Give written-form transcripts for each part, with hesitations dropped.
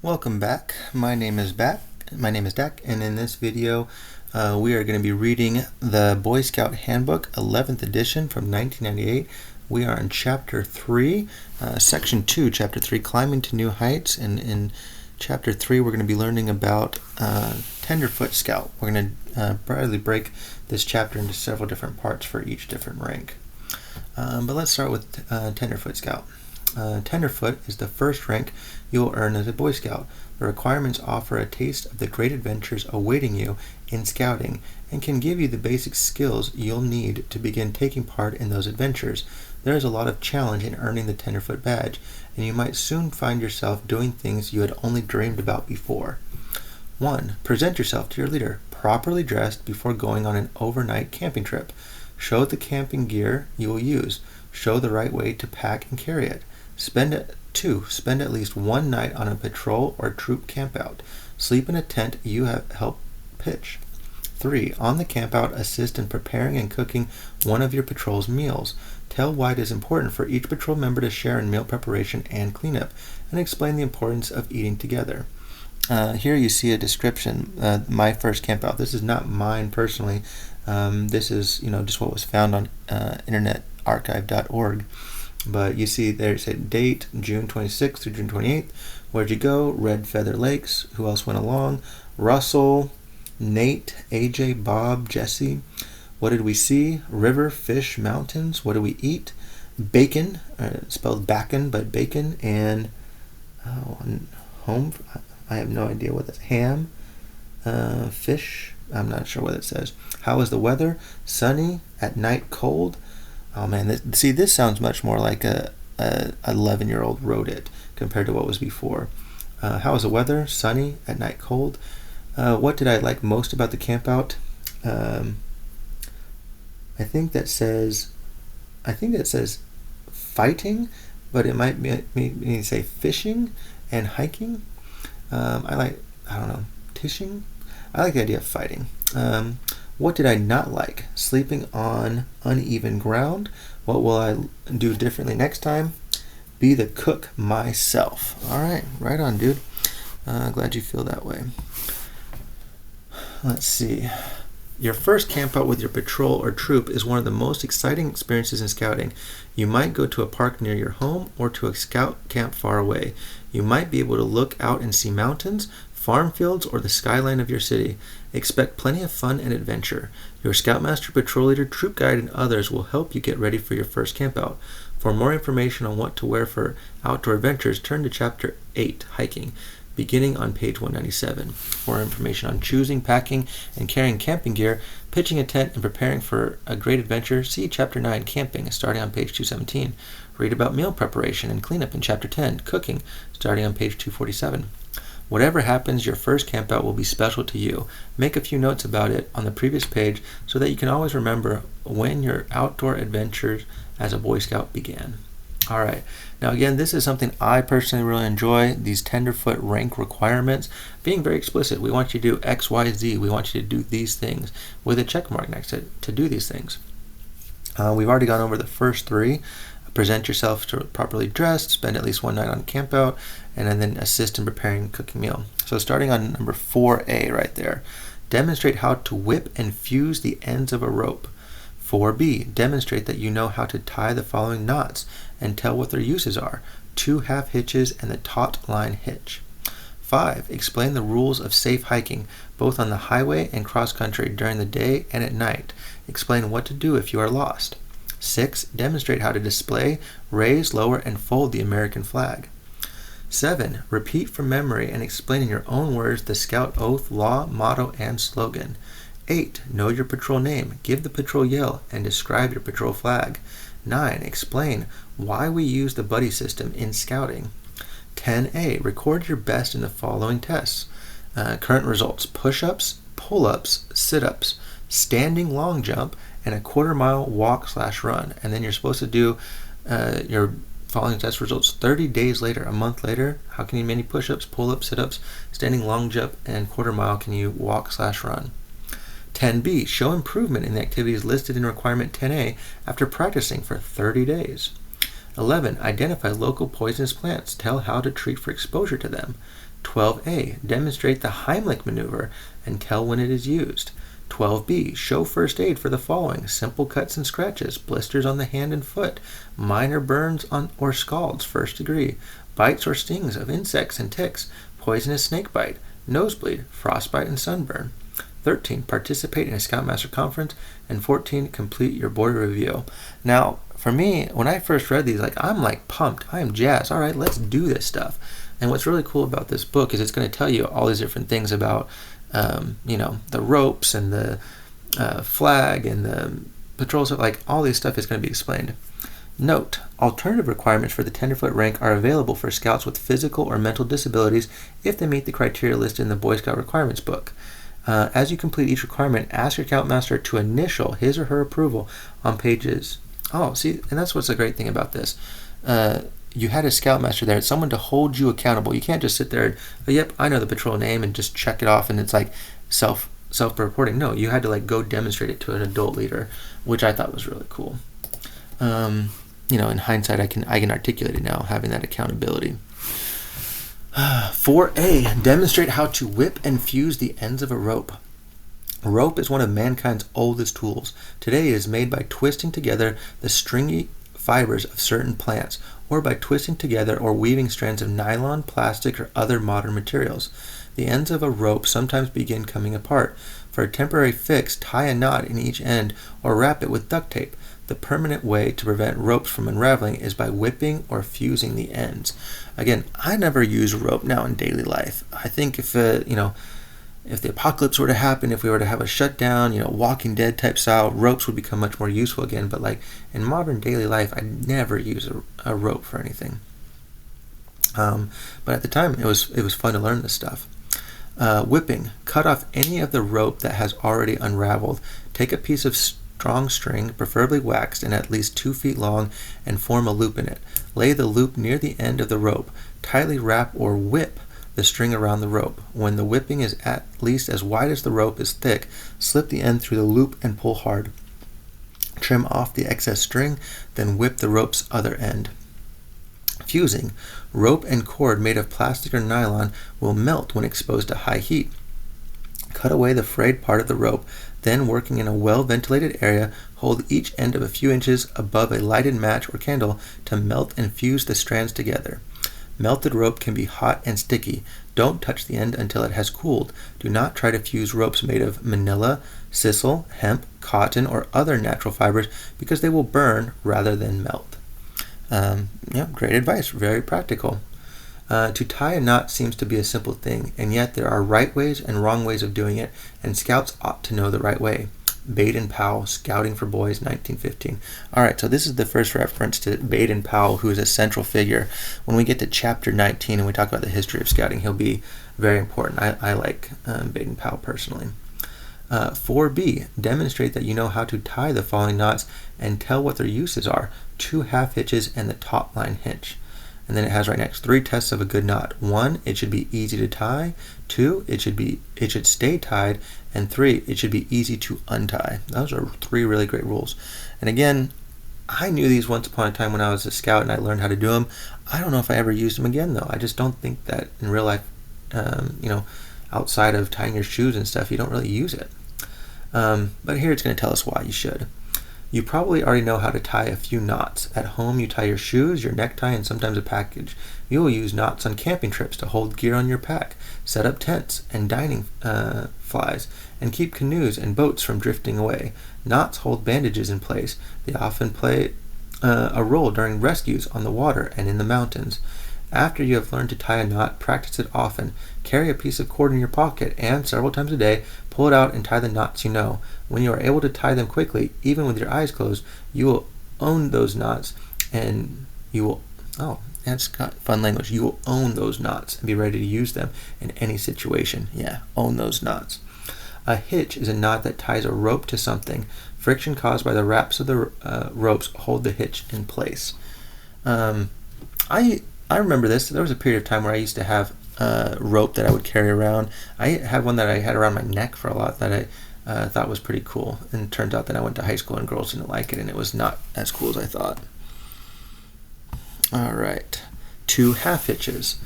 Welcome back. My name is Dak, and in this video, we are going to be reading the Boy Scout Handbook, 11th edition from 1998. We are in Chapter 3, Section 2, Chapter 3, Climbing to New Heights, and in Chapter 3, we're going to be learning about Tenderfoot Scout. We're going to probably break this chapter into several different parts for each different rank. But let's start with Tenderfoot Scout. Tenderfoot is the first rank you will earn as a Boy Scout. The requirements offer a taste of the great adventures awaiting you in scouting and can give you the basic skills you'll need to begin taking part in those adventures. There is a lot of challenge in earning the Tenderfoot badge, and you might soon find yourself doing things you had only dreamed about before. 1. Present yourself to your leader, properly dressed before going on an overnight camping trip. Show the camping gear you will use. Show the right way to pack and carry it. 2. Spend at least one night on a patrol or troop campout. Sleep in a tent you have helped pitch. 3. On the campout, assist in preparing and cooking one of your patrol's meals. Tell why it is important for each patrol member to share in meal preparation and cleanup, and explain the importance of eating together. Here you see a description, my first campout. This is not mine personally. This is just what was found on internetarchive.org. But you see there it said date, June 26th through June 28th. Where'd you go? Red Feather Lakes. Who else went along? Russell, Nate, AJ, Bob, Jesse. What did we see? River, fish, mountains. What did we eat? Bacon, spelled bacon, but bacon. And home, I have no idea what that's. Ham, fish, I'm not sure what it says. How was the weather? Sunny, at night cold. Oh man, this sounds much more like a 11-year-old wrote it compared to what was before. How was the weather? Sunny, at night cold. What did I like most about the campout? I think that says fighting, but it might mean say fishing and hiking. I don't know, tishing. I like the idea of fighting. What did I not like? Sleeping on uneven ground. What will I do differently next time? Be the cook myself. All right, right on, dude. Glad you feel that way. Let's see. Your first campout with your patrol or troop is one of the most exciting experiences in scouting. You might go to a park near your home or to a scout camp far away. You might be able to look out and see mountains, farm fields, or the skyline of your city. Expect plenty of fun and adventure. Your Scoutmaster, Patrol Leader, Troop Guide, and others will help you get ready for your first campout. For more information on what to wear for outdoor adventures, turn to Chapter 8, Hiking, beginning on page 197. For information on choosing, packing, and carrying camping gear, pitching a tent, and preparing for a great adventure, see Chapter 9, Camping, starting on page 217. Read about meal preparation and cleanup in Chapter 10, Cooking, starting on page 247. Whatever happens, your first campout will be special to you. Make a few notes about it on the previous page so that you can always remember when your outdoor adventures as a Boy Scout began. All right. Now, again, this is something I personally really enjoy, these Tenderfoot rank requirements, being very explicit. We want you to do X, Y, Z. We want you to do these things with a check mark next to it to do these things. We've already gone over the first 3. Present yourself to properly dressed, spend at least one night on campout, and then assist in preparing a cooking meal. So starting on number 4A right there, demonstrate how to whip and fuse the ends of a rope. 4B, demonstrate that you know how to tie the following knots and tell what their uses are: 2 half hitches and the taut line hitch. 5, explain the rules of safe hiking, both on the highway and cross country during the day and at night. Explain what to do if you are lost. 6, demonstrate how to display, raise, lower, and fold the American flag. 7, repeat from memory and explain in your own words the Scout oath, law, motto, and slogan. 8, know your patrol name, give the patrol yell, and describe your patrol flag. 9, explain why we use the buddy system in scouting. 10A, record your best in the following tests. Current results: push-ups, pull-ups, sit-ups, standing long jump, and a quarter-mile walk/run. And then you're supposed to do your following test results 30 days later, a month later. How can you many push-ups, pull-ups, sit-ups, standing long jump, and quarter-mile can you walk/run? 10B, show improvement in the activities listed in requirement 10A after practicing for 30 days. 11. Identify local poisonous plants. Tell how to treat for exposure to them. 12a. Demonstrate the Heimlich maneuver and tell when it is used. 12b. Show first aid for the following: simple cuts and scratches, blisters on the hand and foot, minor burns or scalds, first degree, bites or stings of insects and ticks, poisonous snake bite, nosebleed, frostbite, and sunburn. 13. Participate in a Scoutmaster conference. And 14. Complete your board review. Now, for me, when I first read these, I'm pumped. I am jazzed. All right, let's do this stuff. And what's really cool about this book is it's going to tell you all these different things about, the ropes and the flag and the patrol stuff. All these stuff is going to be explained. Note: alternative requirements for the Tenderfoot rank are available for scouts with physical or mental disabilities if they meet the criteria listed in the Boy Scout Requirements book. As you complete each requirement, ask your Scoutmaster to initial his or her approval on pages. Oh, see, and that's what's the great thing about this. You had a Scoutmaster there, someone to hold you accountable. You can't just sit there and, yep, I know the patrol name, and just check it off, and it's self-reporting. No, you had to go demonstrate it to an adult leader, which I thought was really cool. In hindsight, I can articulate it now, having that accountability. 4a. Demonstrate how to whip and fuse the ends of a rope. Rope is one of mankind's oldest tools. Today it is made by twisting together the stringy fibers of certain plants, or by twisting together or weaving strands of nylon, plastic, or other modern materials. The ends of a rope sometimes begin coming apart. For a temporary fix, tie a knot in each end or wrap it with duct tape. The permanent way to prevent ropes from unraveling is by whipping or fusing the ends. Again, I never use rope now in daily life. I think if the apocalypse were to happen, if we were to have a shutdown, Walking Dead type style, ropes would become much more useful again. But in modern daily life, I never use a rope for anything. But at the time, it was fun to learn this stuff. Whipping. Cut off any of the rope that has already unraveled. Take a piece of strong string, preferably waxed and at least 2 feet long, and form a loop in it. Lay the loop near the end of the rope. Tightly wrap or whip the string around the rope. When the whipping is at least as wide as the rope is thick, slip the end through the loop and pull hard. Trim off the excess string, then whip the rope's other end. Fusing. Rope and cord made of plastic or nylon will melt when exposed to high heat. Cut away the frayed part of the rope, then, working in a well-ventilated area, hold each end of a few inches above a lighted match or candle to melt and fuse the strands together. Melted rope can be hot and sticky. Don't touch the end until it has cooled. Do not try to fuse ropes made of manila, sisal, hemp, cotton, or other natural fibers because they will burn rather than melt. Great advice. Very practical. To tie a knot seems to be a simple thing, and yet there are right ways and wrong ways of doing it, and scouts ought to know the right way. Baden-Powell, Scouting for Boys, 1915. All right, so this is the first reference to Baden-Powell, who is a central figure. When we get to chapter 19 and we talk about the history of scouting, he'll be very important. I like Baden-Powell personally. 4b, demonstrate that you know how to tie the following knots and tell what their uses are: 2 half hitches and the top line hitch. And then it has right next 3 tests of a good knot. 1, it should be easy to tie. 2, it should stay tied. And 3, it should be easy to untie. Those are 3 really great rules. And again, I knew these once upon a time when I was a scout and I learned how to do them. I don't know if I ever used them again though. I just don't think that in real life, outside of tying your shoes and stuff, you don't really use it. But here it's going to tell us why you should. You probably already know how to tie a few knots. At home, you tie your shoes, your necktie, and sometimes a package. You will use knots on camping trips to hold gear on your pack, set up tents and dining flies, and keep canoes and boats from drifting away. Knots hold bandages in place. They often play a role during rescues on the water and in the mountains. After you have learned to tie a knot, practice it often. Carry a piece of cord in your pocket and, several times a day, pull it out and tie the knots you know. When you are able to tie them quickly, even with your eyes closed, you will own those knots and you will, that's got fun language. You will own those knots and be ready to use them in any situation. Yeah, own those knots. A hitch is a knot that ties a rope to something. Friction caused by the wraps of the ropes hold the hitch in place. I remember this. There was a period of time where I used to have rope that I would carry around. I had one that I had around my neck for a lot that I thought was pretty cool. And it turns out that I went to high school and girls didn't like it, and it was not as cool as I thought. All right. 2 half hitches.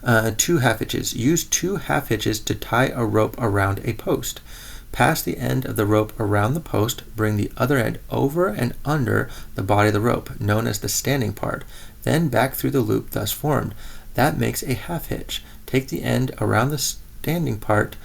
2 half hitches. Use 2 half hitches to tie a rope around a post. Pass the end of the rope around the post. Bring the other end over and under the body of the rope, known as the standing part. Then back through the loop thus formed. That makes a half hitch. Take the end around the standing part.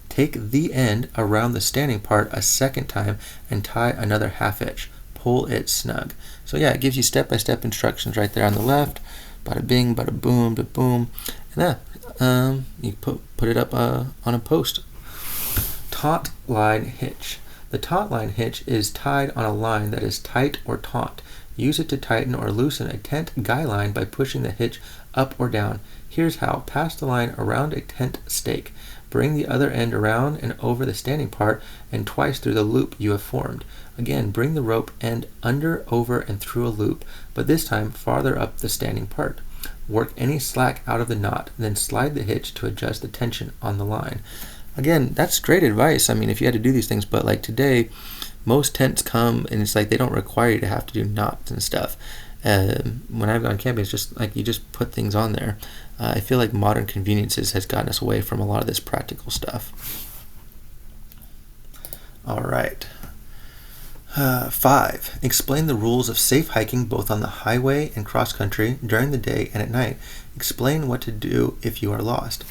Take the end around the standing part a second time and tie another half hitch. Pull it snug. So yeah, it gives you step-by-step instructions right there on the left. Bada bing, bada boom, da boom. And you put it up on a post. Taut line hitch. The taut line hitch is tied on a line that is tight or taut. Use it to tighten or loosen a tent guy line by pushing the hitch up or down. Here's how. Pass the line around a tent stake. Bring the other end around and over the standing part and twice through the loop you have formed. Again, bring the rope end under, over, and through a loop, but this time farther up the standing part. Work any slack out of the knot, then slide the hitch to adjust the tension on the line. Again, that's great advice. I mean, if you had to do these things, but like today, most tents come and it's like they don't require you to have to do knots and stuff. When I've gone camping, it's just like you just put things on there. I feel like modern conveniences has gotten us away from a lot of this practical stuff. All right. 5. Explain the rules of safe hiking both on the highway and cross country during the day and at night. Explain what to do if you are lost.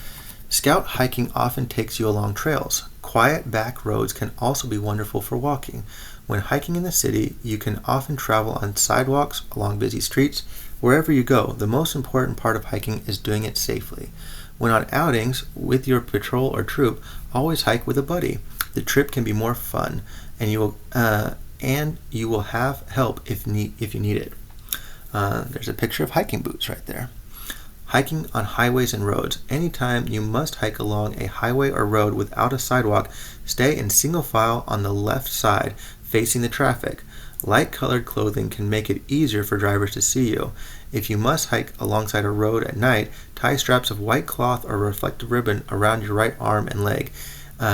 Scout hiking often takes you along trails. Quiet back roads can also be wonderful for walking. When hiking in the city, you can often travel on sidewalks, along busy streets. Wherever you go, the most important part of hiking is doing it safely. When on outings with your patrol or troop, always hike with a buddy. The trip can be more fun, and you will have help if you need it. There's a picture of hiking boots right there. Hiking on highways and roads. Anytime you must hike along a highway or road without a sidewalk, stay in single file on the left side, facing the traffic. Light-colored clothing can make it easier for drivers to see you. If you must hike alongside a road at night, tie straps of white cloth or reflective ribbon around your right arm and leg.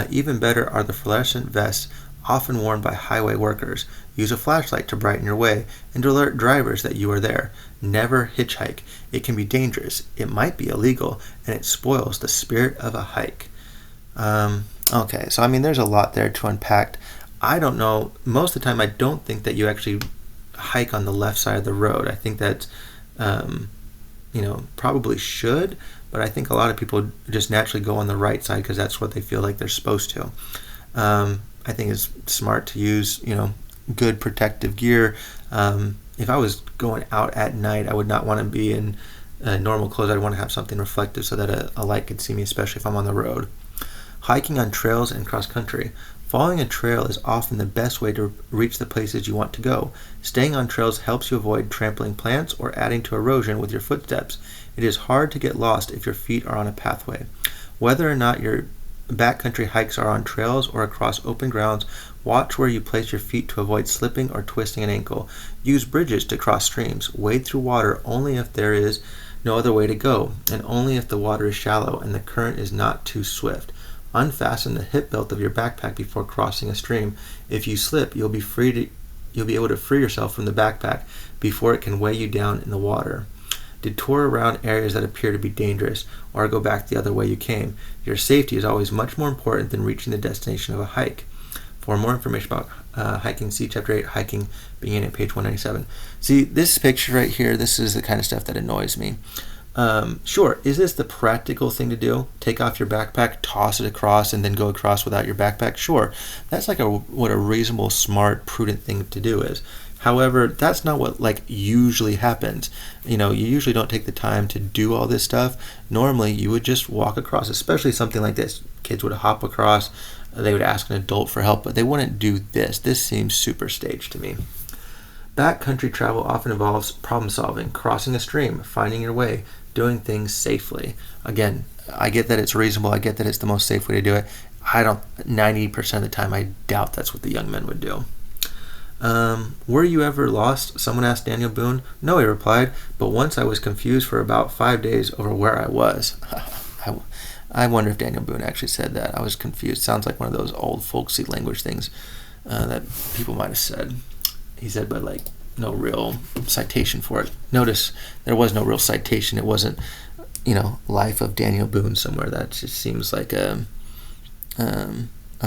Even better are the fluorescent vests often worn by highway workers. Use a flashlight to brighten your way and to alert drivers that you are there. Never hitchhike. It can be dangerous, it might be illegal, and it spoils the spirit of a hike. Okay, so I mean there's a lot there to unpack. I don't know, most of the time I don't think that you actually hike on the left side of the road. I think that probably should, but I think a lot of people just naturally go on the right side because that's what they feel like they're supposed to. I think it's smart to use, good protective gear. If I was going out at night, I would not want to be in normal clothes. I'd want to have something reflective so that a light could see me, especially if I'm on the road. Hiking on trails and cross country. Following a trail is often the best way to reach the places you want to go. Staying on trails helps you avoid trampling plants or adding to erosion with your footsteps. It is hard to get lost if your feet are on a pathway. Whether or not your backcountry hikes are on trails or across open grounds, watch where you place your feet to avoid slipping or twisting an ankle. Use bridges to cross streams. Wade through water only if there is no other way to go, and only if the water is shallow and the current is not too swift. Unfasten the hip belt of your backpack before crossing a stream. If you slip, you'll be able to free yourself from the backpack before it can weigh you down in the water. Detour around areas that appear to be dangerous, or go back the other way you came. Your safety is always much more important than reaching the destination of a hike. For more information about hiking, see Chapter 8, Hiking, beginning at page 197. See, this picture right here, this is the kind of stuff that annoys me. Sure, is this the practical thing to do? Take off your backpack, toss it across, and then go across without your backpack? Sure, that's like what a reasonable, smart, prudent thing to do is. However, that's not what usually happens. You usually don't take the time to do all this stuff. Normally, you would just walk across, especially something like this. Kids would hop across, they would ask an adult for help, but they wouldn't do this. This seems super staged to me. Backcountry travel often involves problem solving, crossing a stream, finding your way, doing things safely. Again, I get that it's reasonable. I get that it's the most safe way to do it. 90% of the time, I doubt that's what the young men would do. Were you ever lost? Someone asked Daniel Boone. No, he replied, but once I was confused for about 5 days over where I was. I wonder if Daniel Boone actually said that. I was confused. Sounds like one of those old folksy language things that people might have said. He said, but no real citation for it. Notice there was no real citation. It wasn't, Life of Daniel Boone somewhere. That just seems like a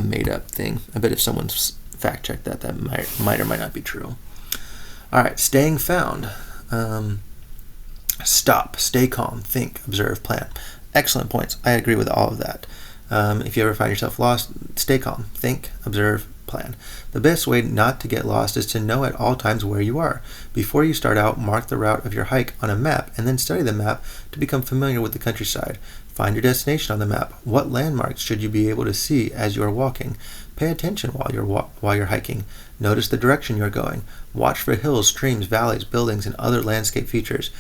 made-up thing. I bet if someone's fact-checked that might or might not be true. All right, staying found. Stop, stay calm, think, observe, plan. Excellent points. I agree with all of that. If you ever find yourself lost, stay calm, think, observe, plan. The best way not to get lost is to know at all times where you are. Before you start out, mark the route of your hike on a map and then study the map to become familiar with the countryside. Find your destination on the map. What landmarks should you be able to see as you are walking? Pay attention while you're hiking. Notice the direction you're going. Watch for hills, streams, valleys, buildings, and other landscape features.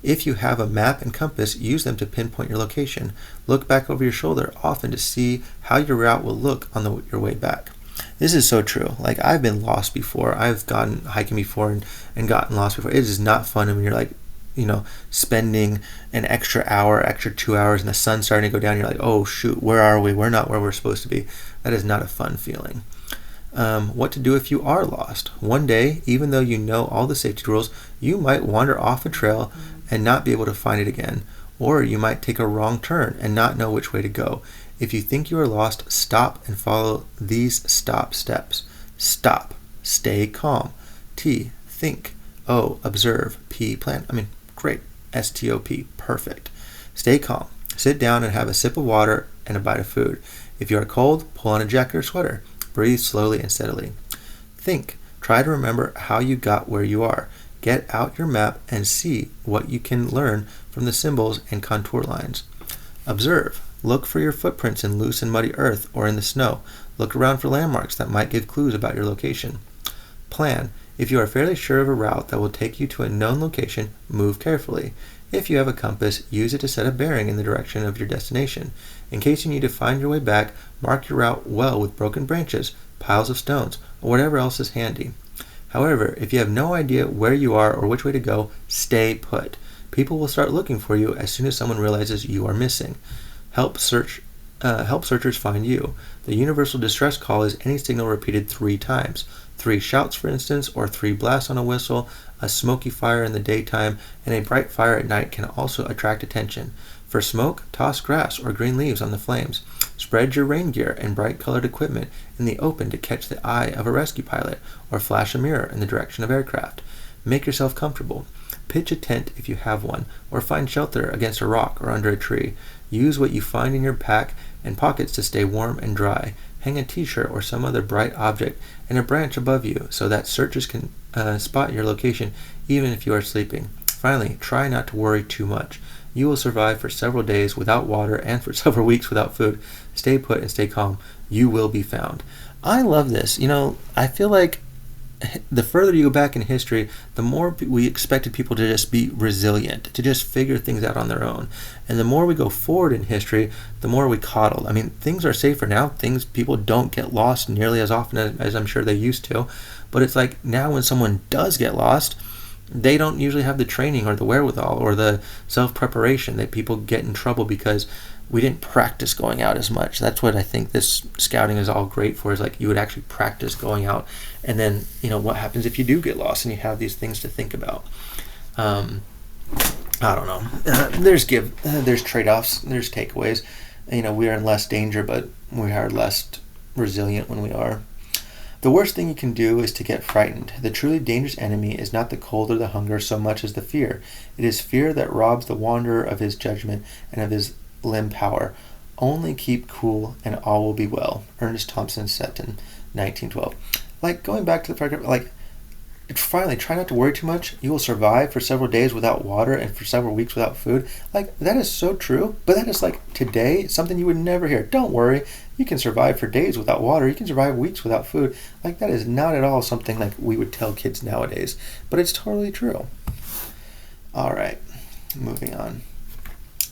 If you have a map and compass, use them to pinpoint your location. Look back over your shoulder often to see how your route will look on your way back. This is so true. Like, I've been lost before. I've gone hiking before and gotten lost before. It is not fun when you're like, spending an extra hour, extra 2 hours, and the sun's starting to go down. You're like, oh shoot, where are we? We're not where we're supposed to be. That is not a fun feeling. What to do if you are lost. One day, even though you know all the safety rules, you might wander off a trail and not be able to find it again. Or you might take a wrong turn and not know which way to go. If you think you are lost, stop and follow these stop steps. Stop. Stay calm. T. Think. O. Observe. P. Plan. Great. S-T-O-P. Perfect. Stay calm. Sit down and have a sip of water and a bite of food. If you are cold, pull on a jacket or sweater. Breathe slowly and steadily. Think. Try to remember how you got where you are. Get out your map and see what you can learn from the symbols and contour lines. Observe. Look for your footprints in loose and muddy earth or in the snow. Look around for landmarks that might give clues about your location. Plan. If you are fairly sure of a route that will take you to a known location, move carefully. If you have a compass, use it to set a bearing in the direction of your destination. In case you need to find your way back, mark your route well with broken branches, piles of stones, or whatever else is handy. However, if you have no idea where you are or which way to go, stay put. People will start looking for you as soon as someone realizes you are missing. Help searchers find you. The universal distress call is any signal repeated 3 times. 3 shouts, for instance, or 3 blasts on a whistle. A smoky fire in the daytime and a bright fire at night can also attract attention. For smoke, toss grass or green leaves on the flames. Spread your rain gear and bright-colored equipment in the open to catch the eye of a rescue pilot, or flash a mirror in the direction of aircraft. Make yourself comfortable. Pitch a tent if you have one, or find shelter against a rock or under a tree. Use what you find in your pack and pockets to stay warm and dry. Hang a t-shirt or some other bright object in a branch above you so that searchers can spot your location even if you are sleeping. Finally, try not to worry too much. You will survive for several days without water and for several weeks without food. Stay put and stay calm. You will be found. I love this. I feel like the further you go back in history, the more we expected people to just be resilient, to just figure things out on their own. And the more we go forward in history, the more we coddled. Things are safer now. People don't get lost nearly as often as I'm sure they used to. But it's like now when someone does get lost, they don't usually have the training or the wherewithal or the self-preparation that people get in trouble because we didn't practice going out as much. That's what I think this scouting is all great for, is like you would actually practice going out. And then, what happens if you do get lost and you have these things to think about? I don't know. There's trade-offs, there's takeaways. We are in less danger, but we are less resilient when we are. The worst thing you can do is to get frightened. The truly dangerous enemy is not the cold or the hunger so much as the fear. It is fear that robs the wanderer of his judgment and of his limb power. Only keep cool and all will be well. Ernest Thompson Seton, 1912. Going back to the paragraph, finally, try not to worry too much. You will survive for several days without water and for several weeks without food. That is so true, but that is today, something you would never hear. Don't worry. You can survive for days without water. You can survive weeks without food. That is not at all something we would tell kids nowadays, but it's totally true. All right, moving on.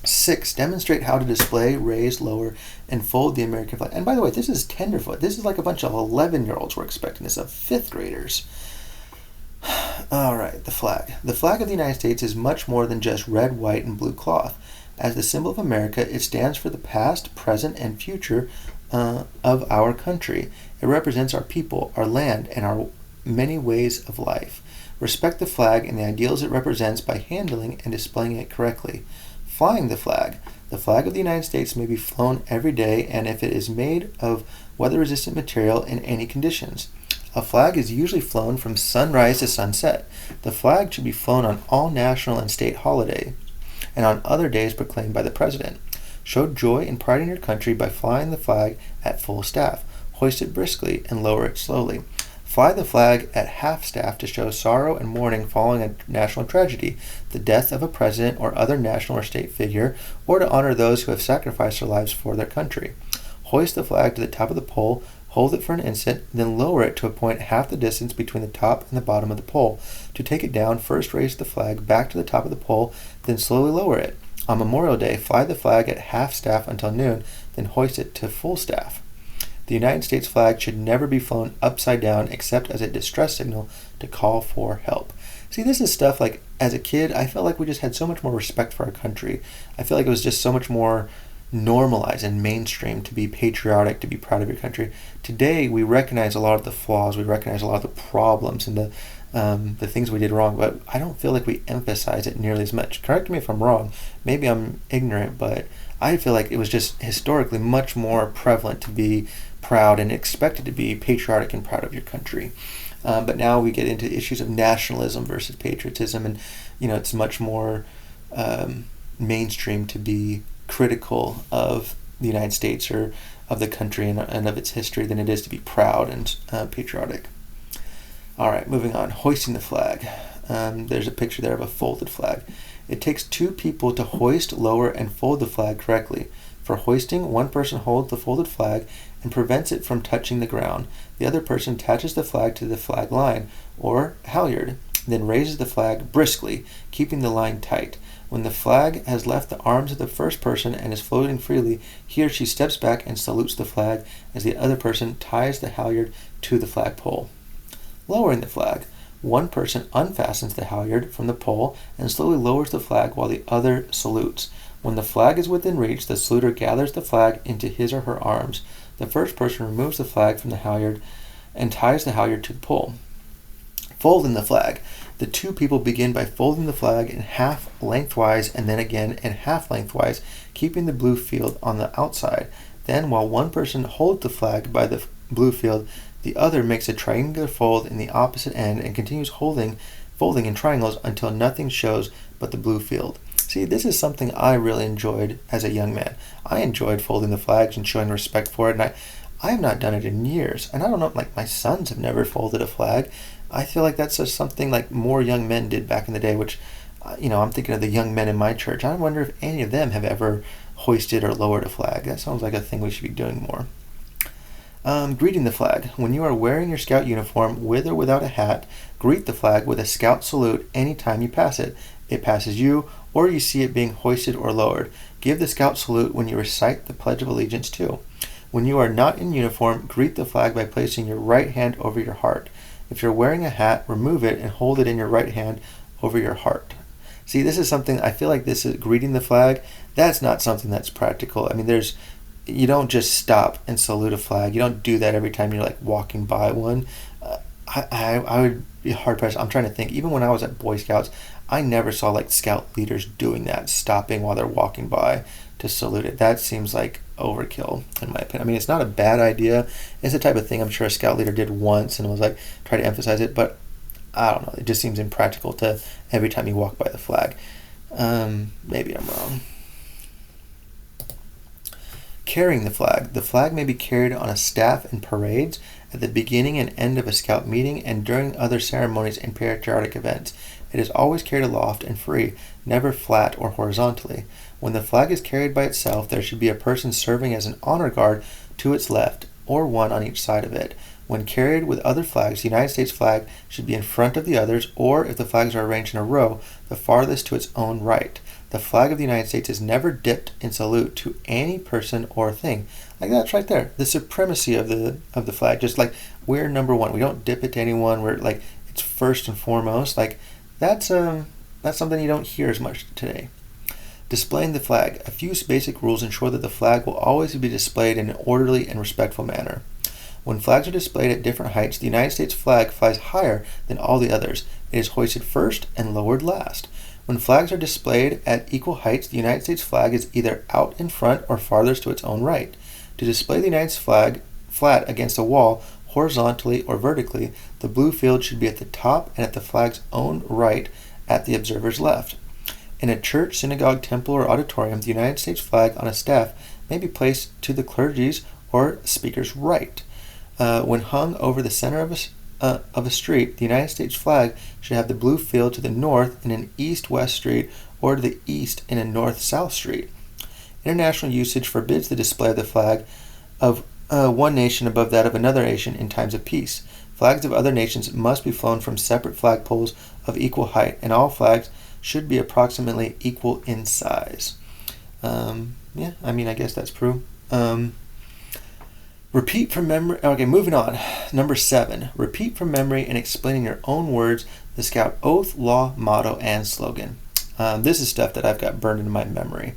6, demonstrate how to display, raise, lower, and fold the American flag. And by the way, this is Tenderfoot. This is a bunch of 11-year-olds we're expecting this of 5th graders. All right, the flag. The flag of the United States is much more than just red, white, and blue cloth. As the symbol of America, it stands for the past, present, and future of our country. It represents our people, our land, and our many ways of life. Respect the flag and the ideals it represents by handling and displaying it correctly. Flying the flag. The flag of the United States may be flown every day and if it is made of weather-resistant material in any conditions. A flag is usually flown from sunrise to sunset. The flag should be flown on all national and state holidays and on other days proclaimed by the President. Show joy and pride in your country by flying the flag at full staff. Hoist it briskly and lower it slowly. Fly the flag at half staff to show sorrow and mourning following a national tragedy, the death of a president or other national or state figure, or to honor those who have sacrificed their lives for their country. Hoist the flag to the top of the pole, hold it for an instant, then lower it to a point half the distance between the top and the bottom of the pole. To take it down, first raise the flag back to the top of the pole, then slowly lower it. On Memorial Day, fly the flag at half staff until noon, then hoist it to full staff. The United States flag should never be flown upside down except as a distress signal to call for help. See, this is stuff like, as a kid, I felt like we just had so much more respect for our country. I feel like it was just so much more normalized and mainstream to be patriotic, to be proud of your country. Today, we recognize a lot of the flaws, we recognize a lot of the problems and the things we did wrong, but I don't feel like we emphasize it nearly as much. Correct me if I'm wrong. Maybe I'm ignorant, but I feel like it was just historically much more prevalent to be proud and expected to be patriotic and proud of your country. But now we get into issues of nationalism versus patriotism, and it's much more mainstream to be critical of the United States or of the country and of its history than it is to be proud and patriotic. All right, moving on. Hoisting the flag. There's a picture there of a folded flag. It takes two people to hoist, lower, and fold the flag correctly. For hoisting, one person holds the folded flag and prevents it from touching the ground. The other person attaches the flag to the flag line, or halyard, then raises the flag briskly, keeping the line tight. When the flag has left the arms of the first person and is floating freely, he or she steps back and salutes the flag as the other person ties the halyard to the flagpole. Lowering the flag. One person unfastens the halyard from the pole and slowly lowers the flag while the other salutes. When the flag is within reach, the saluter gathers the flag into his or her arms. The first person removes the flag from the halyard and ties the halyard to the pole. Folding the flag. The two people begin by folding the flag in half lengthwise and then again in half lengthwise, keeping the blue field on the outside. Then, while one person holds the flag by the blue field, the other makes a triangular fold in the opposite end and continues folding in triangles until nothing shows but the blue field. See, this is something I really enjoyed as a young man. I enjoyed folding the flags and showing respect for it, and I have not done it in years. And I don't know, like my sons have never folded a flag. I feel like that's just something like more young men did back in the day, which, I'm thinking of the young men in my church. I wonder if any of them have ever hoisted or lowered a flag. That sounds like a thing we should be doing more. Greeting the flag. When you are wearing your scout uniform with or without a hat, greet the flag with a scout salute anytime you pass it. It passes you, or you see it being hoisted or lowered. Give the scout salute when you recite the Pledge of Allegiance too. When you are not in uniform, greet the flag by placing your right hand over your heart. If you're wearing a hat, remove it and hold it in your right hand over your heart. See, this is something, I feel like this is greeting the flag. That's not something that's practical. I mean, you don't just stop and salute a flag. You don't do that every time you're like walking by one. I would be hard pressed. I'm trying to think. Even when I was at Boy Scouts, I never saw like scout leaders doing that, stopping while they're walking by to salute it. That seems like overkill in my opinion. I mean, it's not a bad idea. It's the type of thing I'm sure a scout leader did once and was like try to emphasize it, but I don't know. It just seems impractical to every time you walk by the flag. Maybe I'm wrong. Carrying the flag. The flag may be carried on a staff in parades, at the beginning and end of a scout meeting, and during other ceremonies and patriotic events. It is always carried aloft and free, never flat or horizontally. When the flag is carried by itself, there should be a person serving as an honor guard to its left, or one on each side of it. When carried with other flags, the United States flag should be in front of the others, or if the flags are arranged in a row, the farthest to its own right. The flag of the United States is never dipped in salute to any person or thing. Like that's right there. The supremacy of the flag. Just like we're number one. We don't dip it to anyone. We're like it's first and foremost. Like that's something you don't hear as much today. Displaying the flag. A few basic rules ensure that the flag will always be displayed in an orderly and respectful manner. When flags are displayed at different heights, the United States flag flies higher than all the others. It is hoisted first and lowered last. When flags are displayed at equal heights, the United States flag is either out in front or farthest to its own right. To display the United States flag flat against a wall, horizontally or vertically, the blue field should be at the top and at the flag's own right at the observer's left. In a church, synagogue, temple, or auditorium, the United States flag on a staff may be placed to the clergy's or speaker's right. When hung over the center of a street, the United States flag should have the blue field to the north in an east-west street or to the east in a north-south street. International usage forbids the display of the flag of one nation above that of another nation in times of peace. Flags of other nations must be flown from separate flagpoles of equal height, and all flags should be approximately equal in size. I guess that's true. Repeat from memory. Okay, moving on. Number 7. Repeat from memory and explain in your own words the Scout oath, law, motto, and slogan. This is stuff that I've got burned into my memory.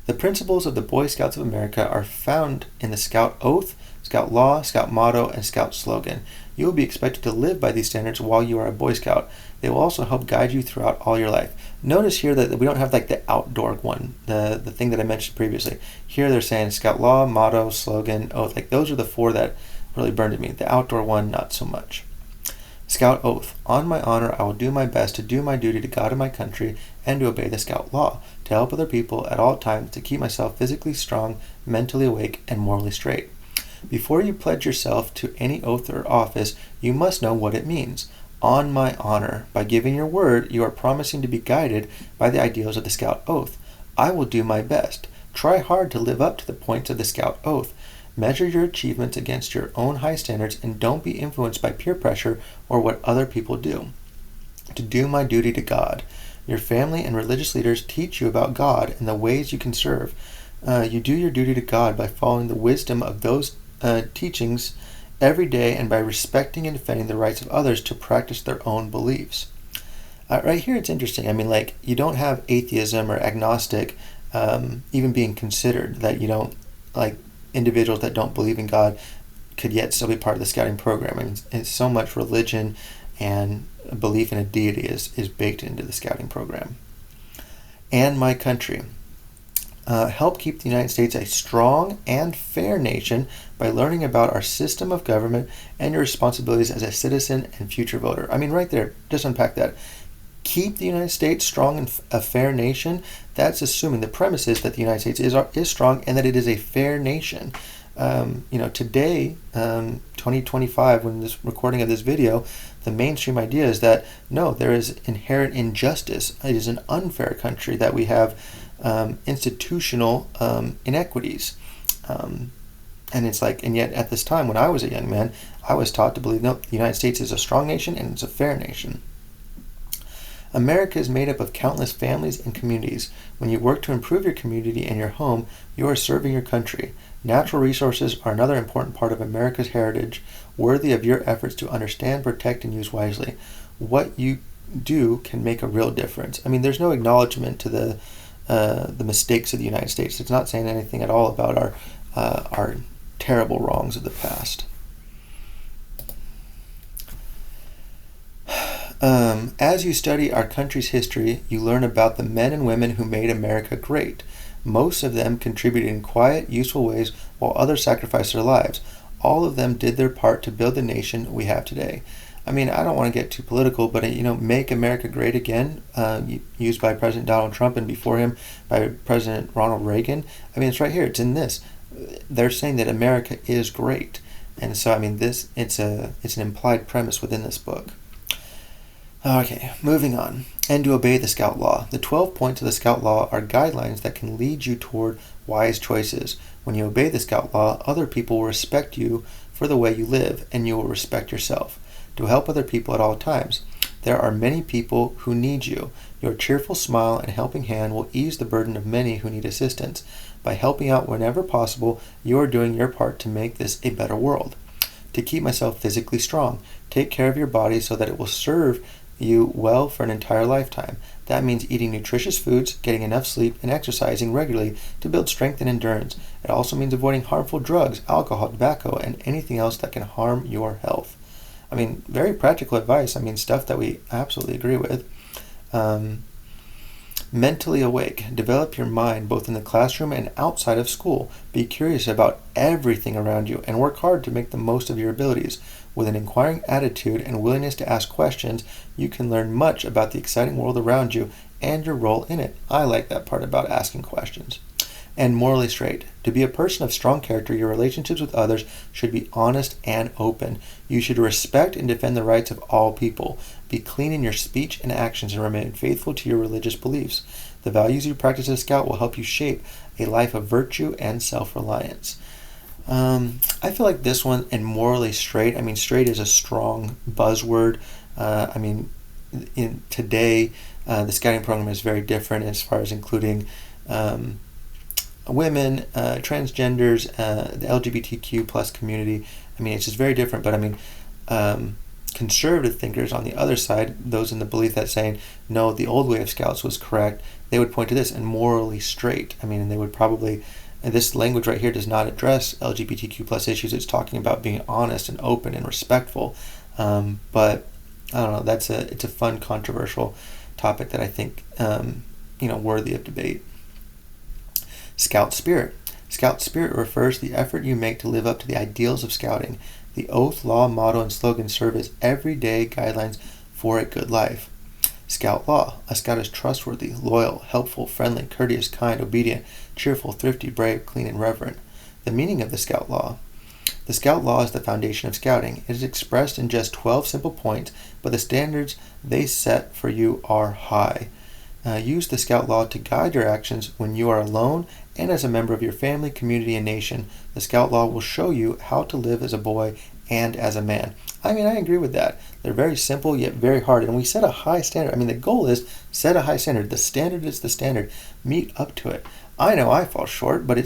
The principles of the Boy Scouts of America are found in the Scout Oath, Scout Law, Scout Motto, and Scout Slogan. You will be expected to live by these standards while you are a Boy Scout. They will also help guide you throughout all your life. Notice here that we don't have like the outdoor one, the thing that I mentioned previously. Here they're saying Scout Law, Motto, Slogan, Oath. Like those are the 4 that really burned at me. The outdoor one, not so much. Scout Oath. On my honor, I will do my best to do my duty to God and my country and to obey the Scout Law, to help other people at all times, to keep myself physically strong, mentally awake, and morally straight. Before you pledge yourself to any oath or office, you must know what it means. On my honor. By giving your word, you are promising to be guided by the ideals of the Scout Oath. I will do my best. Try hard to live up to the points of the Scout Oath. Measure your achievements against your own high standards and don't be influenced by peer pressure or what other people do. To do my duty to God. Your family and religious leaders teach you about God and the ways you can serve. You do your duty to God by following the wisdom of those teachings every day and by respecting and defending the rights of others to practice their own beliefs. Right here it's interesting. You don't have atheism or agnostic even being considered, that you don't, like, individuals that don't believe in God could yet still be part of the scouting program. It's so much religion and belief in a deity is baked into the scouting program. And my country. Help keep the United States a strong and fair nation by learning about our system of government and your responsibilities as a citizen and future voter. Right there, just unpack that. Keep the United States strong and a fair nation. That's assuming the premise is that the United States is strong and that it is a fair nation. Today, 2025, when this recording of this video, the mainstream idea is that no, there is inherent injustice. It is an unfair country, that we have institutional inequities. And yet at this time, when I was a young man, I was taught to believe, no, the United States is a strong nation and it's a fair nation. America is made up of countless families and communities. When you work to improve your community and your home, you are serving your country. Natural resources are another important part of America's heritage, worthy of your efforts to understand, protect, and use wisely. What you do can make a real difference. There's no acknowledgement to the mistakes of the United States. It's not saying anything at all about our terrible wrongs of the past. As you study our country's history, you learn about the men and women who made America great. Most of them contributed in quiet, useful ways, while others sacrificed their lives. All of them did their part to build the nation we have today. I don't want to get too political, but Make America Great Again, used by President Donald Trump and before him by President Ronald Reagan. It's right here. It's in this. They're saying that America is great, and so it's an implied premise within this book. Okay, moving on. And to obey the Scout Law. The 12 points of the Scout Law are guidelines that can lead you toward wise choices. When you obey the Scout Law, other people will respect you for the way you live, and you will respect yourself. To help other people at all times. There are many people who need you. Your cheerful smile and helping hand will ease the burden of many who need assistance. By helping out whenever possible, you are doing your part to make this a better world. To keep myself physically strong. Take care of your body so that it will serve you well for an entire lifetime. That means eating nutritious foods, getting enough sleep, and exercising regularly to build strength and endurance. It also means avoiding harmful drugs, alcohol, tobacco, and anything else that can harm your health. I mean, very practical advice. I mean, stuff that we absolutely agree with. Mentally awake. Develop your mind both in the classroom and outside of school. Be curious about everything around you and work hard to make the most of your abilities. With an inquiring attitude and willingness to ask questions, you can learn much about the exciting world around you and your role in it. I like that part about asking questions. And morally straight. To be a person of strong character, your relationships with others should be honest and open. You should respect and defend the rights of all people. Be clean in your speech and actions and remain faithful to your religious beliefs. The values you practice as a scout will help you shape a life of virtue and self-reliance. I feel like this one, and morally straight, I mean, straight is a strong buzzword. I mean, in today, the scouting program is very different as far as including women, transgenders, the LGBTQ plus community. I mean, it's just very different. But I mean, conservative thinkers on the other side, those in the belief that saying, no, the old way of scouts was correct, they would point to this and morally straight. I mean, and they would probably, and this language right here does not address LGBTQ plus issues. It's talking about being honest and open and respectful. But I don't know, it's a fun, controversial topic that I think, worthy of debate. Scout spirit. Scout spirit refers to the effort you make to live up to the ideals of scouting. The oath, law, motto, and slogan serve as everyday guidelines for a good life. Scout law. A scout is trustworthy, loyal, helpful, friendly, courteous, kind, obedient, cheerful, thrifty, brave, clean, and reverent. The meaning of the Scout law. The Scout law is the foundation of scouting. It is expressed in just 12 simple points, but the standards they set for you are high. Use the Scout law to guide your actions when you are alone and as a member of your family, community, and nation. The Scout law will show you how to live as a boy and as a man. I mean, I agree with that. They're very simple yet very hard, and we set a high standard. I mean, the goal is set a high standard. The standard is the standard. Meet up to it. I know I fall short, but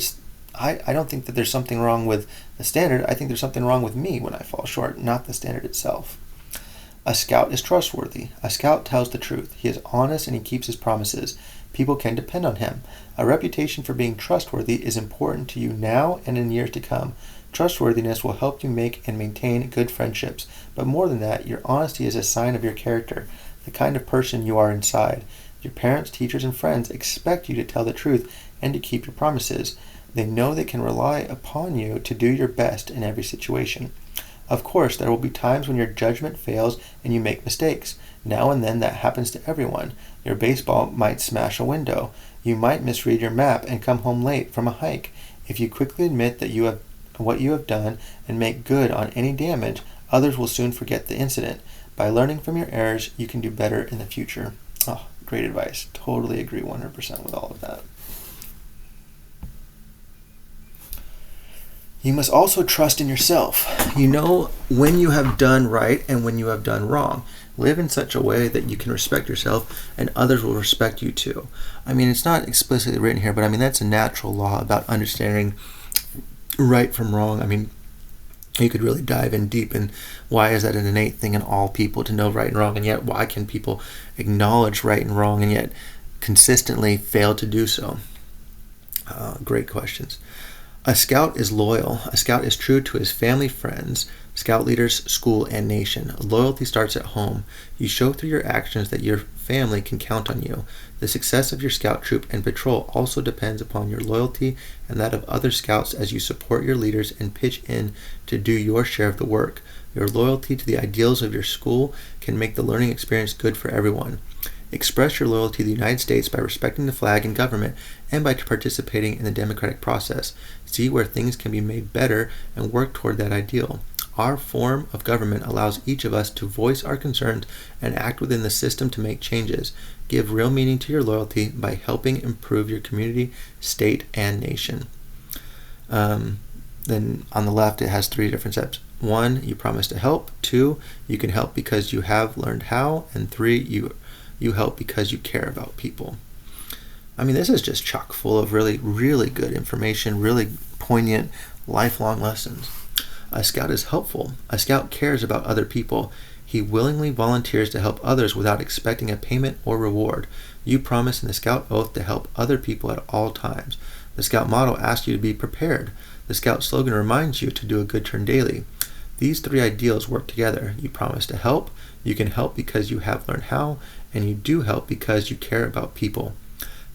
I don't think that there's something wrong with the standard. I think there's something wrong with me when I fall short, not the standard itself. A scout is trustworthy. A scout tells the truth. He is honest and he keeps his promises. People can depend on him. A reputation for being trustworthy is important to you now and in years to come. Trustworthiness will help you make and maintain good friendships. But more than that, your honesty is a sign of your character, the kind of person you are inside. Your parents, teachers, and friends expect you to tell the truth and to keep your promises. They know they can rely upon you to do your best in every situation. Of course, there will be times when your judgment fails and you make mistakes. Now and then that happens to everyone. Your baseball might smash a window. You might misread your map and come home late from a hike. If you quickly admit that what you have done and make good on any damage, others will soon forget the incident. By learning from your errors, you can do better in the future. Oh, great advice. Totally agree 100% with all of that. You must also trust in yourself. You know when you have done right and when you have done wrong. Live in such a way that you can respect yourself and others will respect you too. I mean, it's not explicitly written here, but I mean, that's a natural law about understanding right from wrong. I mean, you could really dive in deep and why is that an innate thing in all people to know right and wrong, and yet why can people acknowledge right and wrong and yet consistently fail to do so? Great questions. A scout is loyal. A scout is true to his family, friends, scout leaders, school, and nation. Loyalty starts at home. You show through your actions that your family can count on you. The success of your scout troop and patrol also depends upon your loyalty and that of other scouts as you support your leaders and pitch in to do your share of the work. Your loyalty to the ideals of your school can make the learning experience good for everyone. Express your loyalty to the United States by respecting the flag and government and by participating in the democratic process. See where things can be made better and work toward that ideal. Our form of government allows each of us to voice our concerns and act within the system to make changes. Give real meaning to your loyalty by helping improve your community, state, and nation. Then on the left, it has 3 different steps. 1, you promise to help. 2, you can help because you have learned how. And 3, you help because you care about people. I mean, this is just chock full of really, really good information, really poignant, lifelong lessons. A scout is helpful. A scout cares about other people. He willingly volunteers to help others without expecting a payment or reward. You promise in the scout oath to help other people at all times. The scout motto asks you to be prepared. The scout slogan reminds you to do a good turn daily. These three ideals work together. You promise to help, you can help because you have learned how, and you do help because you care about people.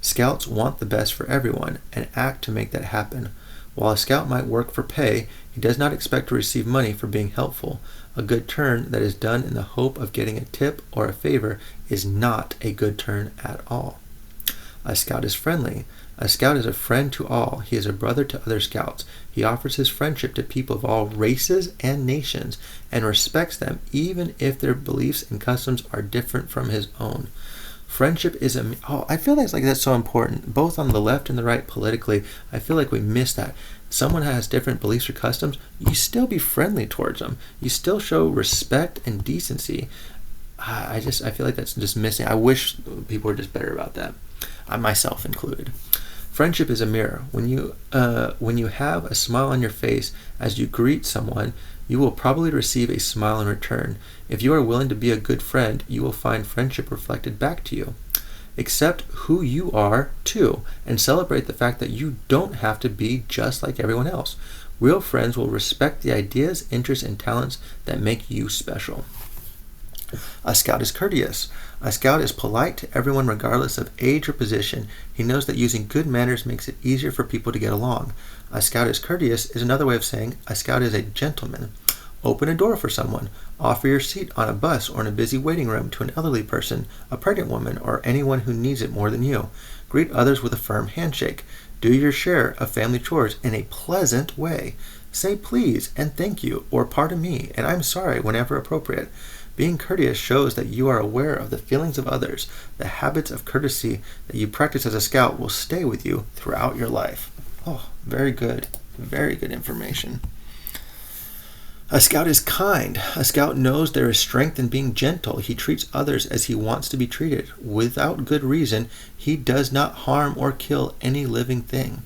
Scouts want the best for everyone and act to make that happen. While a scout might work for pay, he does not expect to receive money for being helpful. A good turn that is done in the hope of getting a tip or a favor is not a good turn at all. A scout is friendly. A scout is a friend to all. He is a brother to other scouts. He offers his friendship to people of all races and nations and respects them even if their beliefs and customs are different from his own. Friendship is I feel like that's so important, both on the left and the right politically. I feel like we miss that. Someone has different beliefs or customs, you still be friendly towards them. You still show respect and decency. I feel like that's just missing. I wish people were just better about that. I myself included. Friendship is a mirror. When you have a smile on your face as you greet someone, you will probably receive a smile in return. If you are willing to be a good friend, you will find friendship reflected back to you. Accept who you are, too, and celebrate the fact that you don't have to be just like everyone else. Real friends will respect the ideas, interests, and talents that make you special. A scout is courteous. A scout is polite to everyone regardless of age or position. He knows that using good manners makes it easier for people to get along. A scout is courteous is another way of saying a scout is a gentleman. Open a door for someone. Offer your seat on a bus or in a busy waiting room to an elderly person, a pregnant woman, or anyone who needs it more than you. Greet others with a firm handshake. Do your share of family chores in a pleasant way. Say please and thank you, or pardon me, and I'm sorry whenever appropriate. Being courteous shows that you are aware of the feelings of others. The habits of courtesy that you practice as a scout will stay with you throughout your life. Oh, very good. Very good information. A scout is kind. A scout knows there is strength in being gentle. He treats others as he wants to be treated. Without good reason, he does not harm or kill any living thing.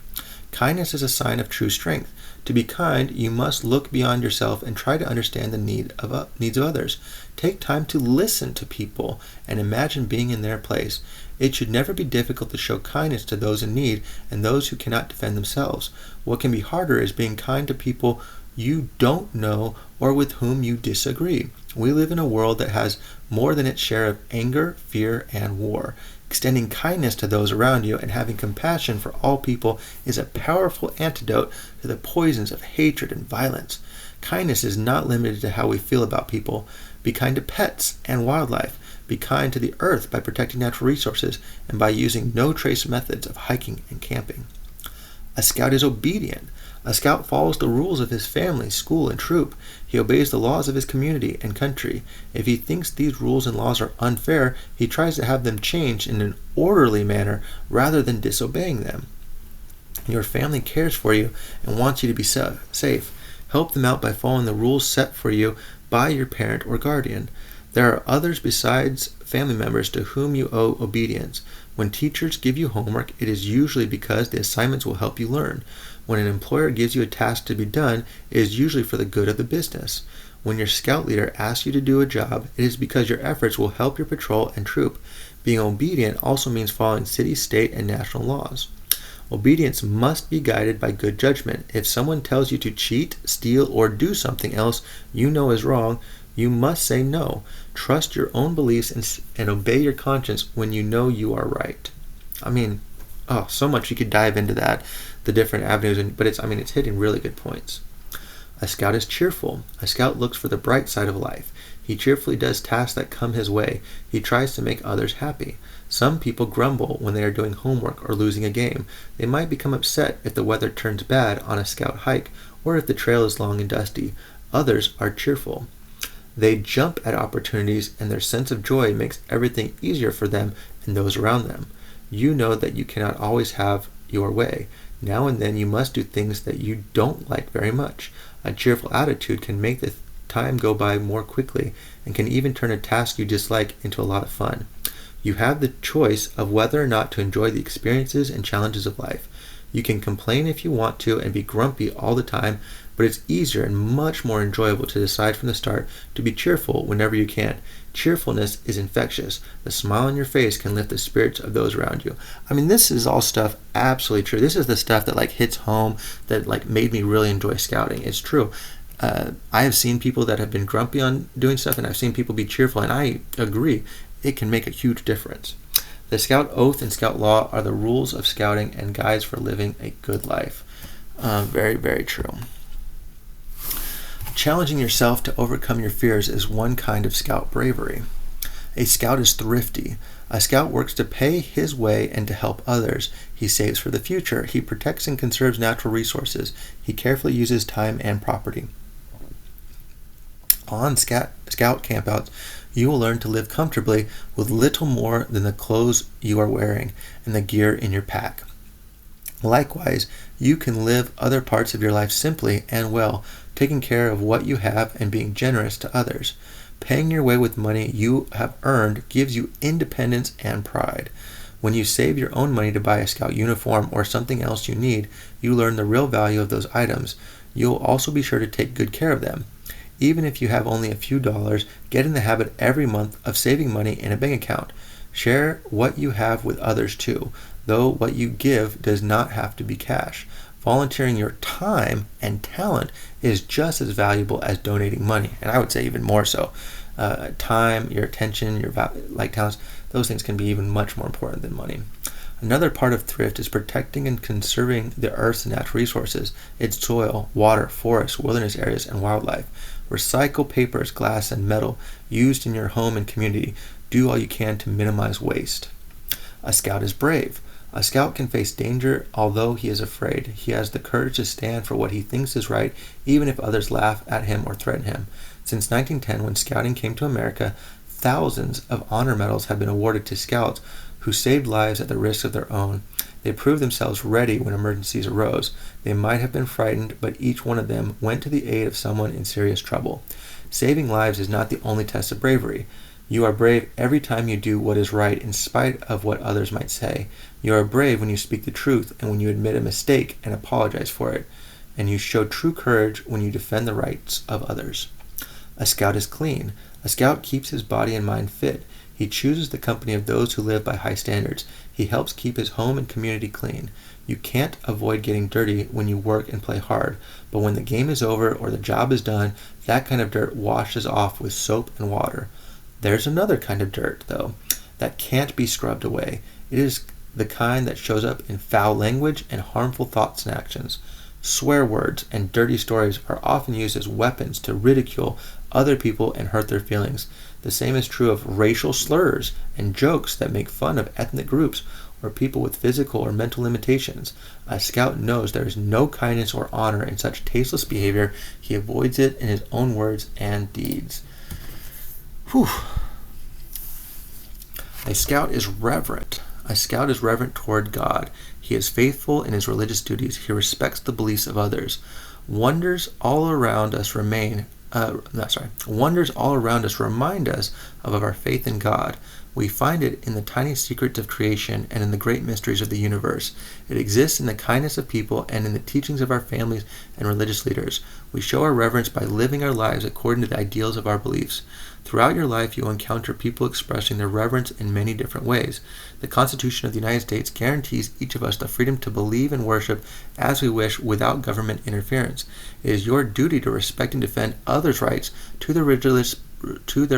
Kindness is a sign of true strength. To be kind, you must look beyond yourself and try to understand the needs of others. Take time to listen to people and imagine being in their place. It should never be difficult to show kindness to those in need and those who cannot defend themselves. What can be harder is being kind to people you don't know or with whom you disagree. We live in a world that has more than its share of anger, fear, and war. Extending kindness to those around you and having compassion for all people is a powerful antidote to the poisons of hatred and violence. Kindness is not limited to how we feel about people. Be kind to pets and wildlife. Be kind to the earth by protecting natural resources and by using no-trace methods of hiking and camping. A scout is obedient. A scout follows the rules of his family, school, and troop. He obeys the laws of his community and country. If he thinks these rules and laws are unfair, he tries to have them changed in an orderly manner rather than disobeying them. Your family cares for you and wants you to be safe. Help them out by following the rules set for you by your parent or guardian. There are others besides family members to whom you owe obedience. When teachers give you homework, it is usually because the assignments will help you learn. When an employer gives you a task to be done, it is usually for the good of the business. When your scout leader asks you to do a job, it is because your efforts will help your patrol and troop. Being obedient also means following city, state, and national laws. Obedience must be guided by good judgment. If someone tells you to cheat, steal, or do something else you know is wrong, you must say no. Trust your own beliefs and obey your conscience when you know you are right. So much you could dive into that, the different avenues, but it's hitting really good points. A scout is cheerful. A scout looks for the bright side of life. He cheerfully does tasks that come his way. He tries to make others happy. Some people grumble when they are doing homework or losing a game. They might become upset if the weather turns bad on a scout hike or if the trail is long and dusty. Others are cheerful. They jump at opportunities, and their sense of joy makes everything easier for them and those around them. You know that you cannot always have your way. Now and then you must do things that you don't like very much. A cheerful attitude can make the time go by more quickly and can even turn a task you dislike into a lot of fun. You have the choice of whether or not to enjoy the experiences and challenges of life. You can complain if you want to and be grumpy all the time, but it's easier and much more enjoyable to decide from the start to be cheerful whenever you can. Cheerfulness is infectious. The smile on your face can lift the spirits of those around you. This is all stuff absolutely true. This is the stuff that hits home, that made me really enjoy scouting. It's true. I have seen people that have been grumpy on doing stuff, and I've seen people be cheerful, and I agree. It can make a huge difference. The Scout Oath and Scout Law are the rules of scouting and guides for living a good life. Very, very true. Challenging yourself to overcome your fears is one kind of Scout bravery. A Scout is thrifty. A Scout works to pay his way and to help others. He saves for the future. He protects and conserves natural resources. He carefully uses time and property. On Scout campouts, you will learn to live comfortably with little more than the clothes you are wearing and the gear in your pack. Likewise, you can live other parts of your life simply and well, taking care of what you have and being generous to others. Paying your way with money you have earned gives you independence and pride. When you save your own money to buy a Scout uniform or something else you need, you learn the real value of those items. You'll also be sure to take good care of them. Even if you have only a few dollars, get in the habit every month of saving money in a bank account. Share what you have with others too, though what you give does not have to be cash. Volunteering your time and talent is just as valuable as donating money, and I would say even more so. Time, your attention, your talents, those things can be even much more important than money. Another part of thrift is protecting and conserving the earth's natural resources, its soil, water, forests, wilderness areas, and wildlife. Recycle papers, glass, and metal used in your home and community. Do all you can to minimize waste. A Scout is brave. A Scout can face danger although he is afraid. He has the courage to stand for what he thinks is right, even if others laugh at him or threaten him. Since 1910, when Scouting came to America, thousands of honor medals have been awarded to Scouts who saved lives at the risk of their own. They proved themselves ready when emergencies arose. They might have been frightened, but each one of them went to the aid of someone in serious trouble. Saving lives is not the only test of bravery. You are brave every time you do what is right in spite of what others might say. You are brave when you speak the truth and when you admit a mistake and apologize for it. And you show true courage when you defend the rights of others. A Scout is clean. A Scout keeps his body and mind fit. He chooses the company of those who live by high standards. He helps keep his home and community clean. You can't avoid getting dirty when you work and play hard, but when the game is over or the job is done, that kind of dirt washes off with soap and water. There's another kind of dirt, though, that can't be scrubbed away. It is the kind that shows up in foul language and harmful thoughts and actions. Swear words and dirty stories are often used as weapons to ridicule other people and hurt their feelings. The same is true of racial slurs and jokes that make fun of ethnic groups or people with physical or mental limitations. A Scout knows there is no kindness or honor in such tasteless behavior. He avoids it in his own words and deeds. Whew. A Scout is reverent. A Scout is reverent toward God. He is faithful in his religious duties. He respects the beliefs of others. Wonders all around us remind us of our faith in God. We find it in the tiny secrets of creation and in the great mysteries of the universe. It exists in the kindness of people and in the teachings of our families and religious leaders. We show our reverence by living our lives according to the ideals of our beliefs. Throughout your life, you will encounter people expressing their reverence in many different ways. The Constitution of the United States guarantees each of us the freedom to believe and worship as we wish without government interference. It is your duty to respect and defend others' rights to their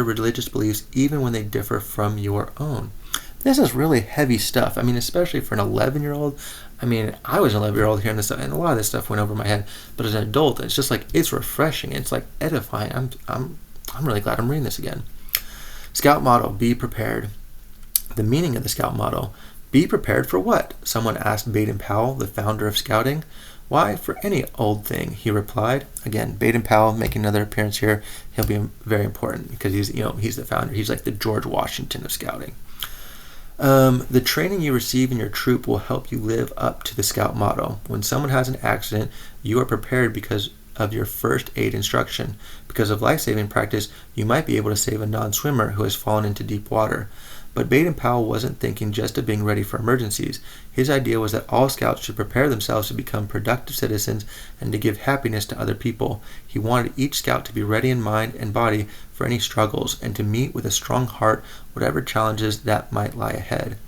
religious beliefs, even when they differ from your own. This is really heavy stuff. I mean, especially for an 11-year-old. I mean, I was an 11-year-old hearing this stuff, and a lot of this stuff went over my head. But as an adult, it's just like, it's refreshing. It's like edifying. I'm really glad I'm reading this again. Scout motto, be prepared. The meaning of the Scout motto, be prepared for what? Someone asked Baden-Powell, the founder of Scouting. Why, for any old thing, he replied. Again, Baden-Powell making another appearance here. He'll be very important because he's the founder. He's like the George Washington of Scouting. The training you receive in your troop will help you live up to the Scout motto. When someone has an accident, you are prepared because of your first aid instruction. Because of life-saving practice, you might be able to save a non-swimmer who has fallen into deep water. But Baden-Powell wasn't thinking just of being ready for emergencies. His idea was that all Scouts should prepare themselves to become productive citizens and to give happiness to other people. He wanted each Scout to be ready in mind and body for any struggles and to meet with a strong heart whatever challenges that might lie ahead.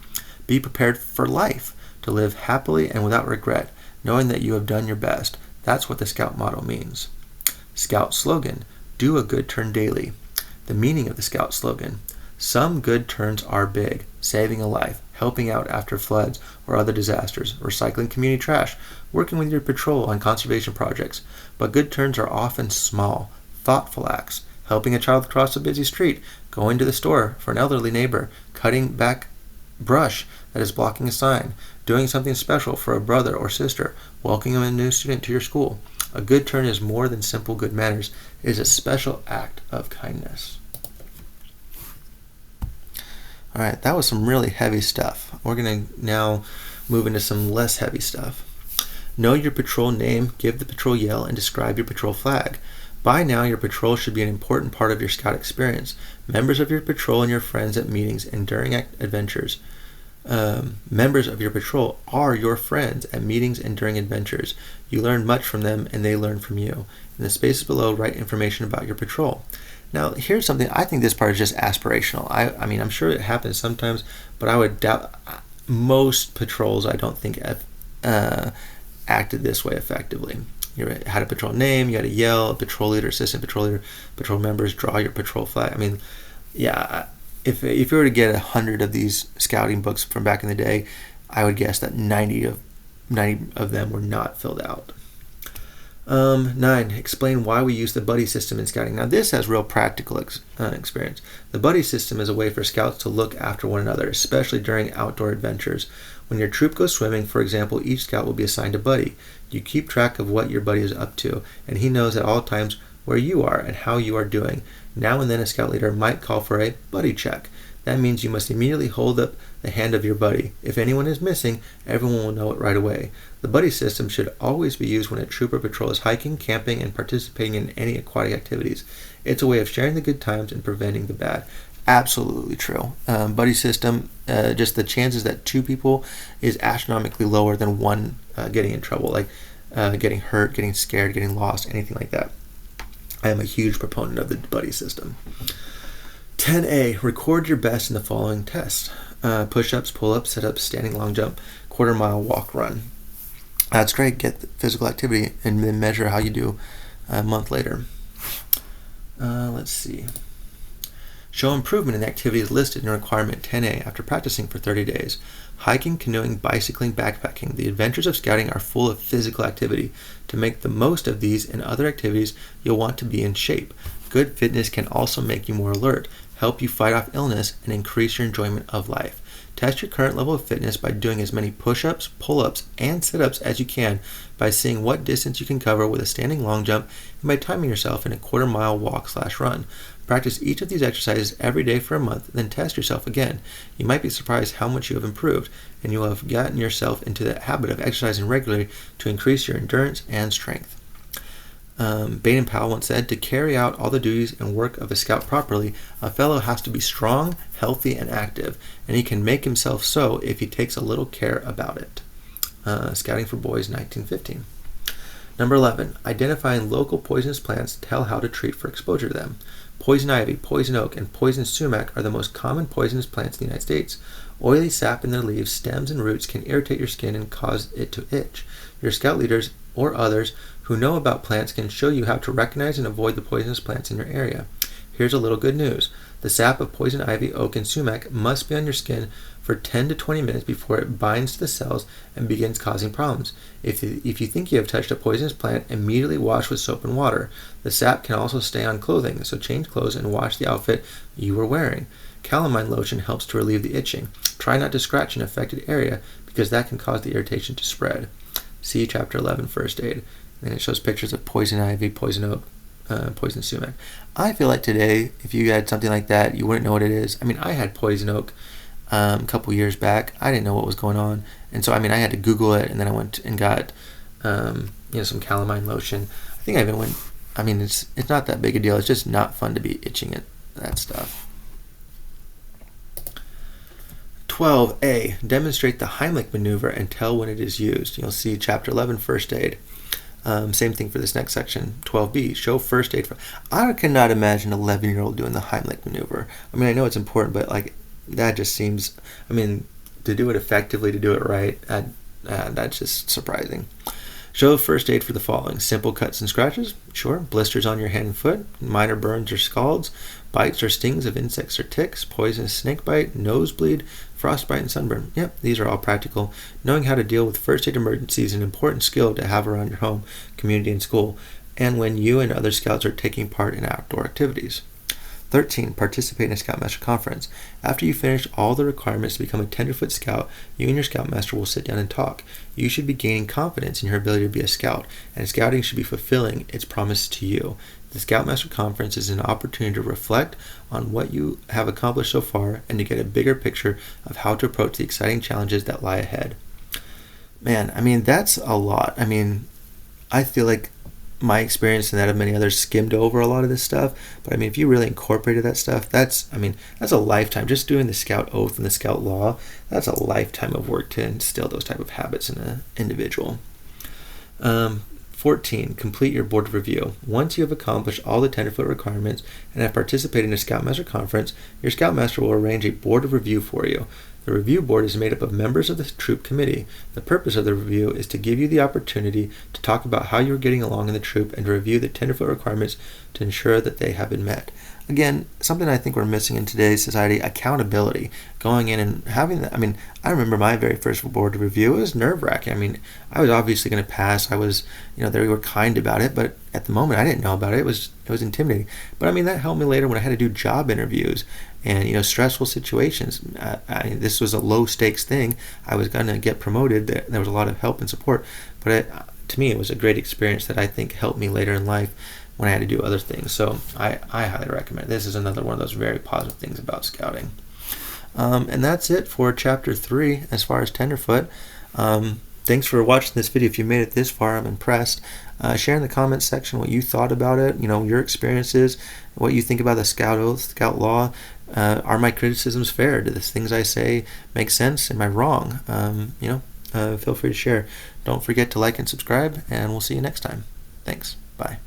Be prepared for life, to live happily and without regret, knowing that you have done your best. That's what the Scout motto means. Scout slogan, do a good turn daily. The meaning of the Scout slogan. Some good turns are big, saving a life, helping out after floods or other disasters, recycling community trash, working with your patrol on conservation projects. But good turns are often small, thoughtful acts, helping a child cross a busy street, going to the store for an elderly neighbor, cutting back brush that is blocking a sign, doing something special for a brother or sister, welcoming a new student to your school. A good turn is more than simple good manners. It is a special act of kindness. All right, that was some really heavy stuff. We're going to now move into some less heavy stuff. Know your patrol name, give the patrol yell, and describe your patrol flag. By now, your patrol should be an important part of your Scout experience. Members of your patrol and your friends at meetings and during adventures. Members of your patrol are your friends at meetings and during adventures. You learn much from them and they learn from you. In the spaces below, write information about your patrol. Now, here's something, I think this part is just aspirational. I mean, I'm sure it happens sometimes, but I would doubt, most patrols I don't think have acted this way effectively. You had a patrol name, you had a yell, a patrol leader, assistant patrol leader, patrol members, draw your patrol flag. I mean, yeah, if you were to get 100 of these scouting books from back in the day, I would guess that 90 of them were not filled out. 9. Explain why we use the buddy system in scouting. Now this has real practical experience. The buddy system is a way for scouts to look after one another, especially during outdoor adventures. When your troop goes swimming, for example, each scout will be assigned a buddy. You keep track of what your buddy is up to, and he knows at all times where you are and how you are doing. Now and then a scout leader might call for a buddy check. That means you must immediately hold up the hand of your buddy. If anyone is missing, everyone will know it right away. The buddy system should always be used when a troop or patrol is hiking, camping, and participating in any aquatic activities. It's a way of sharing the good times and preventing the bad. Absolutely true. Buddy system, just the chances that two people is astronomically lower than one getting in trouble, like getting hurt, getting scared, getting lost, anything like that. I am a huge proponent of the buddy system. 10A, record your best in the following tests. Push-ups, pull-ups, sit-ups, standing long jump, quarter-mile walk, run. That's great. Get the physical activity and then measure how you do a month later. Let's see. Show improvement in the activities listed in requirement 10A after practicing for 30 days. Hiking, canoeing, bicycling, backpacking. The adventures of scouting are full of physical activity. To make the most of these and other activities, you'll want to be in shape. Good fitness can also make you more alert, help you fight off illness, and increase your enjoyment of life. Test your current level of fitness by doing as many push-ups, pull-ups, and sit-ups as you can, by seeing what distance you can cover with a standing long jump, and by timing yourself in a quarter-mile walk/run. Practice each of these exercises every day for a month, then test yourself again. You might be surprised how much you have improved, and you will have gotten yourself into the habit of exercising regularly to increase your endurance and strength. Baden Powell once said, to carry out all the duties and work of a scout properly, a fellow has to be strong, healthy, and active, and he can make himself so if he takes a little care about it. Scouting for Boys, 1915. Number 11, identifying local poisonous plants, tell how to treat for exposure to them. Poison ivy, poison oak, and poison sumac are the most common poisonous plants in the United States. Oily sap in their leaves, stems, and roots can irritate your skin and cause it to itch. Your scout leaders or others who know about plants can show you how to recognize and avoid the poisonous plants in your area. Here's a little good news. The sap of poison ivy, oak, and sumac must be on your skin for 10 to 20 minutes before it binds to the cells and begins causing problems. If you think you have touched a poisonous plant, immediately wash with soap and water. The sap can also stay on clothing, so change clothes and wash the outfit you were wearing. Calamine lotion helps to relieve the itching. Try not to scratch an affected area because that can cause the irritation to spread. See Chapter 11, First Aid. And it shows pictures of poison ivy, poison oak, poison sumac. I feel like today, if you had something like that, you wouldn't know what it is. I mean, I had poison oak a couple years back. I didn't know what was going on. And so, I mean, I had to Google it, and then I went and got, some calamine lotion. I think I even went, I mean, it's not that big a deal. It's just not fun to be itching at that stuff. 12A, demonstrate the Heimlich maneuver and tell when it is used. You'll see Chapter 11, First Aid. Same thing for this next section. 12B, show first aid. I cannot imagine an 11-year-old doing the Heimlich maneuver. I mean, I know it's important, but like that just seems, I mean, to do it effectively, to do it right, that's just surprising. Show first aid for the following: simple cuts and scratches, sure, blisters on your hand and foot, minor burns or scalds, bites or stings of insects or ticks, poisonous snake bite, nosebleed, frostbite, and sunburn. Yep, these are all practical. Knowing how to deal with first aid emergencies is an important skill to have around your home, community, and school, and when you and other scouts are taking part in outdoor activities. 13. Participate in a Scoutmaster Conference. After you finish all the requirements to become a Tenderfoot Scout, you and your Scoutmaster will sit down and talk. You should be gaining confidence in your ability to be a Scout, and Scouting should be fulfilling its promise to you. The Scoutmaster Conference is an opportunity to reflect on what you have accomplished so far and to get a bigger picture of how to approach the exciting challenges that lie ahead. Man, that's a lot. I feel like my experience and that of many others skimmed over a lot of this stuff, but if you really incorporated that stuff, that's a lifetime. Just doing the Scout Oath and the Scout Law, that's a lifetime of work to instill those type of habits in an individual. 14. Complete your board review. Once you have accomplished all the Tenderfoot requirements and have participated in a Scoutmaster Conference, your Scoutmaster will arrange a board of review for you. The review board is made up of members of the troop committee. The purpose of the review is to give you the opportunity to talk about how you are getting along in the troop and to review the Tenderfoot requirements to ensure that they have been met. Again, something I think we're missing in today's society: accountability. Going in and having that. I remember my very first board review. It was nerve-wracking. I was obviously going to pass. I was, they were kind about it, but at the moment I didn't know about it. It was intimidating. But that helped me later when I had to do job interviews and stressful situations. This was a low-stakes thing. I was going to get promoted. There was a lot of help and support, but to me it was a great experience that I think helped me later in life when I had to do other things. So I highly recommend it. This is another one of those very positive things about Scouting. And that's it for Chapter 3 as far as Tenderfoot. Thanks for watching this video. If you made it this far, I'm impressed. Share in the comments section what you thought about it, your experiences, what you think about the Scout Oath, Scout Law. Are my criticisms fair? Do the things I say make sense? Am I wrong? Feel free to share. Don't forget to like and subscribe, and we'll see you next time. Thanks. Bye.